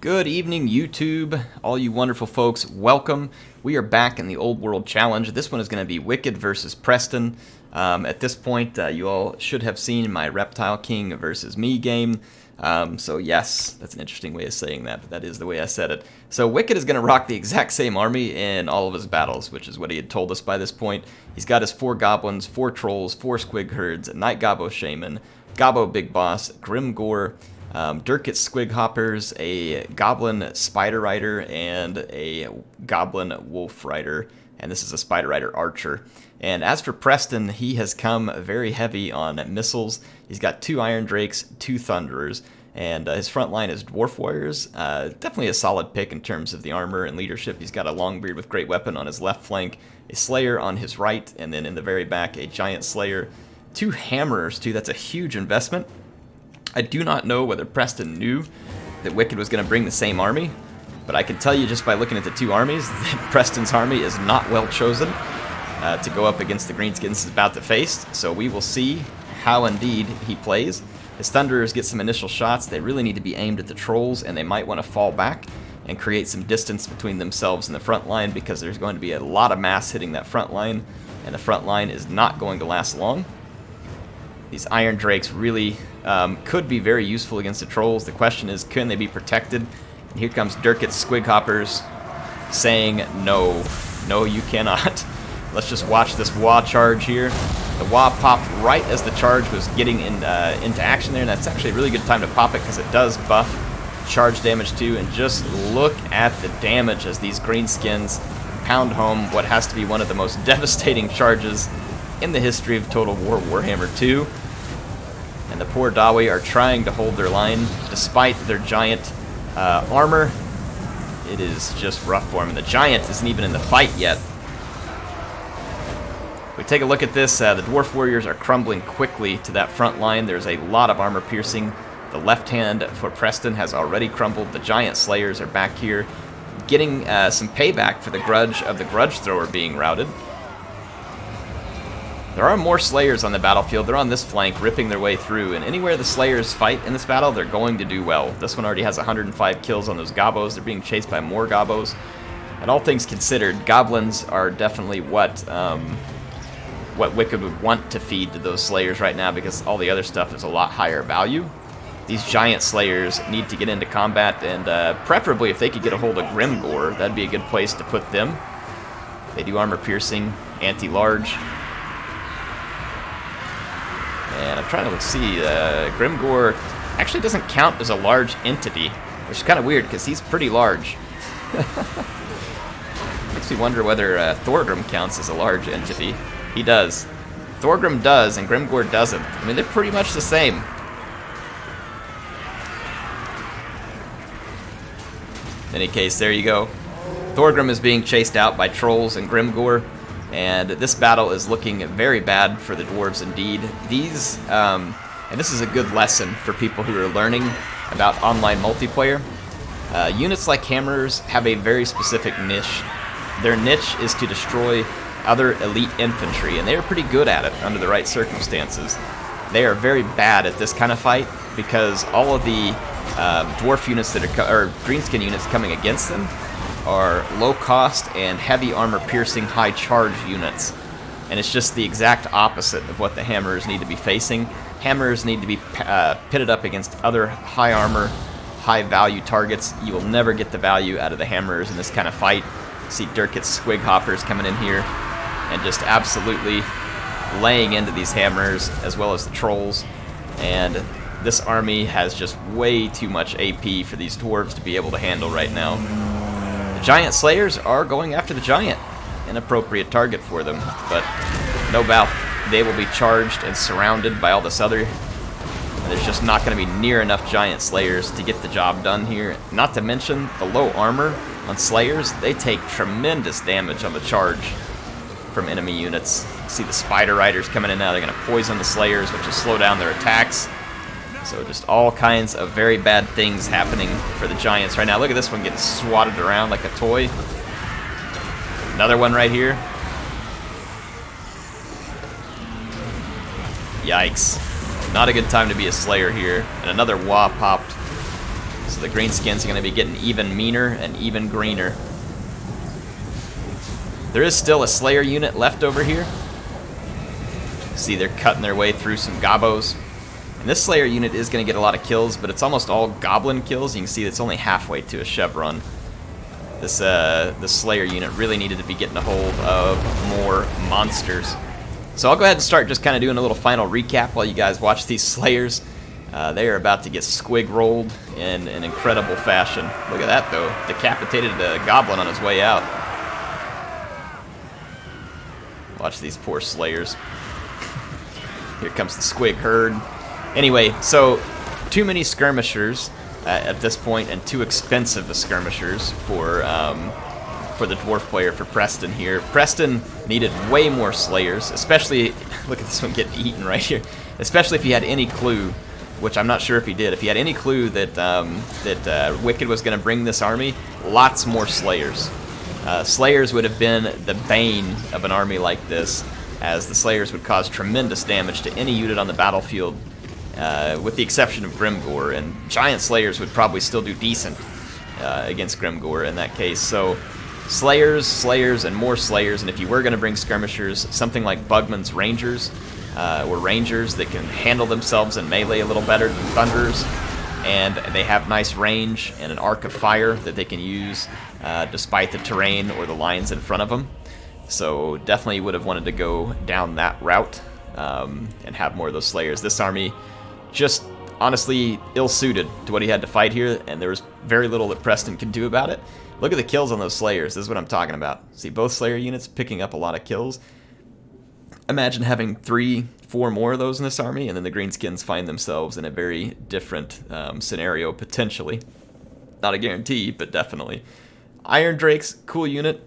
Good evening, YouTube, all you wonderful folks. Welcome. We are back in the Old World Challenge. This one is going to be Wicked versus Preston. At this point, you all should have seen my Reptile King versus me game. So yes, that's an interesting way of saying that, but that is the way I said it. So Wicked is going to rock the exact same army in all of his battles, which is what he had told us by this point. He's got his 4 goblins, 4 trolls, 4 squig herds, a Night Gobbo Shaman, Gobbo Big Boss, Grim Gore, Durkit Squig Hoppers, a Goblin Spider Rider, and a Goblin Wolf Rider, and this is a Spider Rider Archer. And as for Preston, he has come very heavy on missiles. He's got 2 Iron Drakes, 2 Thunderers, and his front line is Dwarf Warriors. Definitely a solid pick in terms of the armor and leadership. He's got a Longbeard with Great Weapon on his left flank, a Slayer on his right, and then in the very back, a Giant Slayer. 2 Hammerers, too. That's a huge investment. I do not know whether Preston knew that Wicked was going to bring the same army, but I can tell you just by looking at the 2 armies that Preston's army is not well chosen to go up against the Greenskins he's about to face, so we will see how indeed he plays. His Thunderers get some initial shots. They really need to be aimed at the Trolls, and they might want to fall back and create some distance between themselves and the front line because there's going to be a lot of mass hitting that front line, and the front line is not going to last long. These Iron Drakes really could be very useful against the Trolls. The question is, can they be protected? And here comes Durkit Squig Hoppers saying, no, you cannot. Let's just watch this Wah charge here. The Wah popped right as the charge was getting into action there, and that's actually a really good time to pop it because it does buff charge damage too. And just look at the damage as these Greenskins pound home what has to be one of the most devastating charges in the history of Total War Warhammer 2. And the poor Dawi are trying to hold their line despite their giant armor. It is just rough for them. And the giant isn't even in the fight yet. If we take a look at this, the Dwarf Warriors are crumbling quickly to that front line. There's a lot of armor piercing. The left hand for Preston has already crumbled. The giant Slayers are back here getting some payback for the grudge of the Grudge Thrower being routed. There are more Slayers on the battlefield. They're on this flank, ripping their way through, and anywhere the Slayers fight in this battle, they're going to do well. This one already has 105 kills on those Gobbos. They're being chased by more Gobbos. And all things considered, Goblins are definitely what Wicked would want to feed to those Slayers right now because all the other stuff is a lot higher value. These giant Slayers need to get into combat, and preferably if they could get a hold of Grim Gore, that'd be a good place to put them. They do armor piercing, anti-large. And I'm trying to see, Grim Gore actually doesn't count as a large entity, which is kind of weird because he's pretty large. Makes me wonder whether Thorgrim counts as a large entity. He does. Thorgrim does, and Grim Gore doesn't. I mean, they're pretty much the same. In any case, there you go. Thorgrim is being chased out by Trolls and Grim Gore. And this battle is looking very bad for the Dwarves indeed. These, and this is a good lesson for people who are learning about online multiplayer. Units like Hammerers have a very specific niche. Their niche is to destroy other elite infantry, and they are pretty good at it under the right circumstances. They are very bad at this kind of fight because all of the Dwarf units that are, or Greenskin units coming against them are low cost and heavy armor piercing high charge units, and it's just the exact opposite of what the Hammerers need to be facing. Hammerers need to be pitted up against other high armor, high value targets. You will never get the value out of the Hammerers in this kind of fight. See Durkit Squig Hoppers coming in here and just absolutely laying into these Hammerers as well as the Trolls, and this army has just way too much AP for these Dwarves to be able to handle right now. The Giant Slayers are going after the Giant, an appropriate target for them, but no doubt they will be charged and surrounded by all this other, and there's just not going to be near enough Giant Slayers to get the job done here. Not to mention the low armor on Slayers. They take tremendous damage on the charge from enemy units. See the Spider Riders coming in now. They're going to poison the Slayers, which will slow down their attacks. So just all kinds of very bad things happening for the Giants right now. Look at this one getting swatted around like a toy. Another one right here. Yikes. Not a good time to be a Slayer here. And another Wah popped. So the greenskins are going to be getting even meaner and even greener. There is still a Slayer unit left over here. See, they're cutting their way through some gobos. And this Slayer unit is going to get a lot of kills, but it's almost all goblin kills. You can see it's only halfway to a chevron. This Slayer unit really needed to be getting a hold of more monsters. So I'll go ahead and start just kind of doing a little final recap while you guys watch these Slayers. They are about to get squig rolled in an incredible fashion. Look at that, though. Decapitated a goblin on his way out. Watch these poor Slayers. Here comes the squig herd. Anyway, so too many skirmishers at this point, and too expensive skirmishers for the dwarf player, for Preston here. Preston needed way more Slayers, especially, look at this one getting eaten right here, especially if he had any clue, which I'm not sure if he did. If he had any clue that Wickd was going to bring this army, lots more Slayers. Slayers would have been the bane of an army like this, as the Slayers would cause tremendous damage to any unit on the battlefield, with the exception of Grimgor, and Giant Slayers would probably still do decent against Grimgor in that case. So Slayers, Slayers, and more Slayers, and if you were going to bring skirmishers, something like Bugman's Rangers, or Rangers that can handle themselves in melee a little better than Thunderers, and they have nice range and an arc of fire that they can use despite the terrain or the lines in front of them. So definitely would have wanted to go down that route and have more of those Slayers. This army just honestly ill-suited to what he had to fight here, and there was very little that Preston could do about it. Look at the kills on those Slayers. This is what I'm talking about. See, both Slayer units picking up a lot of kills. Imagine having 3, 4 more of those in this army, and then the greenskins find themselves in a very different scenario, potentially. Not a guarantee, but definitely. Iron Drakes, cool unit.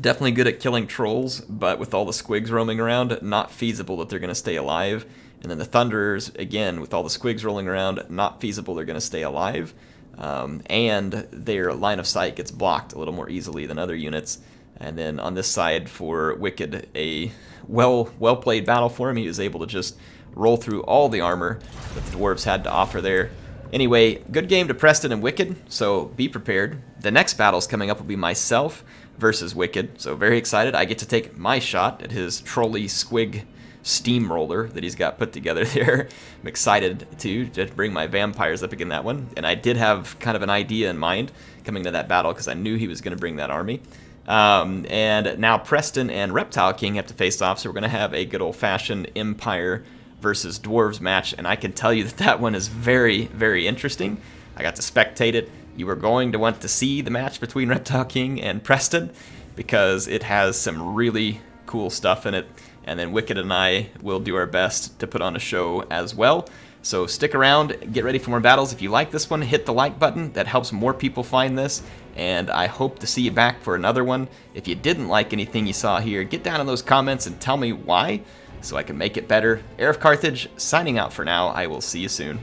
Definitely good at killing trolls, but with all the squigs roaming around, not feasible that they're going to stay alive. And then the Thunderers, again, with all the squigs rolling around, not feasible they're going to stay alive. And their line of sight gets blocked a little more easily than other units. And then on this side for Wickd, a well-played battle for him. He was able to just roll through all the armor that the Dwarves had to offer there. Anyway, good game to Preston and Wickd, so be prepared. The next battles coming up will be myself versus Wickd, so very excited. I get to take my shot at his trolley squig steamroller that he's got put together there. I'm excited to bring my vampires up again that one, and I did have kind of an idea in mind coming to that battle because I knew he was going to bring that army. And now Preston and Reptile King have to face off, so we're going to have a good old-fashioned Empire versus Dwarves match, and I can tell you that that one is very, very interesting. I got to spectate it. You are going to want to see the match between Reptile King and Preston because it has some really cool stuff in it, and then Wickd and I will do our best to put on a show as well. So stick around, get ready for more battles. If you like this one, hit the like button. That helps more people find this, and I hope to see you back for another one. If you didn't like anything you saw here, get down in those comments and tell me why, so I can make it better. HeirofCarthage signing out for now. I will see you soon.